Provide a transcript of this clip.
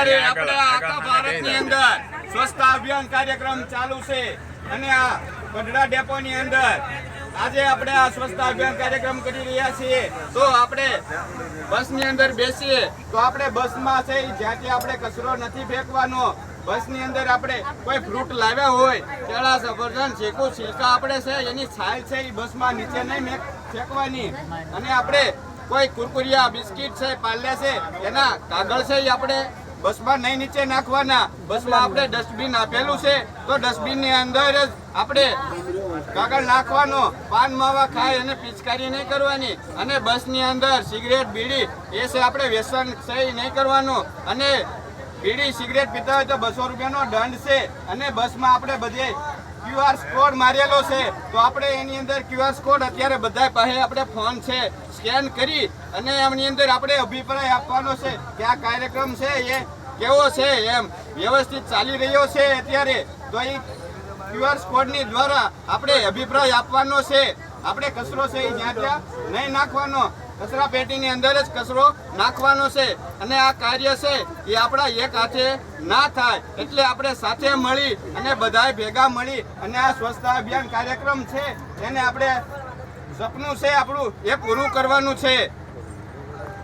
અત્યારે આપણે આખા ભારતની અંદર સ્વચ્છતા અભિયાન કાર્યક્રમ ચાલુ છે અને આ ગઢડા ડેપોની અંદર આજે આપણે આ સ્વચ્છતા અભિયાન કાર્યક્રમ કરી રહ્યા છીએ. તો આપણે બસની અંદર બેસીએ તો આપણે બસમાં છે જ્યાંથી આપણે કચરો નથી ફેંકવાનો. બસની અંદર આપણે કોઈ ફ્રૂટ લાવ્યા હોય, કેળા, સફરજન, ચીકુ, સિલકા આપણે છે એની છાલ છે એ બસમાં નીચે નહીં ફેંકવાની. અને આપણે કોઈ કુરકુરિયા, બિસ્કિટ છે, પાલ્યા છે એના કાગળ છે એ આપણે બસમાં નહીં નીચે નાખવાના. બસમાં આપણે ડસ્ટબિન આપેલું છે તો ડસ્ટબિનની અંદર જ આપણે કાગળ નાખવાનો. પાન માવા ખાય અને પિચકારી નહીં કરવાની. અને બસની અંદર સિગરેટ, બીડી એ છે આપણે વ્યસન છે નહીં કરવાનું. અને બીડી સિગરેટ પીતા હોય તો 200 રૂપિયાનો દંડ છે. અને બસમાં આપણે બધે QR કોડ મારેલો છે તો આપણે એની અંદર QR કોડ અત્યારે બધા પાસે આપણે ફોન છે, સ્કેન કરી અને એમની અંદર આપણે અભિપ્રાય આપવાનો છે કે આ કાર્યક્રમ છે એ કેવો છે, એમ વ્યવસ્થિત ચાલી રહ્યો છે અત્યારે. તો એ QR કોડની દ્વારા આપણે અભિપ્રાય આપવાનો છે. આપણે કચરો છે એ જ્યાં ત્યાં નહીં નાખવાનો, કચરા પેટીની અંદર જ કચરો નાખવાનો છે. અને આ કાર્ય છે એ આપણા એક હાથે ના થાય એટલે આપણે સાથે મળી અને બધાય ભેગા મળી અને આ સ્વચ્છતા અભિયાન કાર્યક્રમ છે એને આપણે સપનું છે આપણું એ પૂરું કરવાનું છે.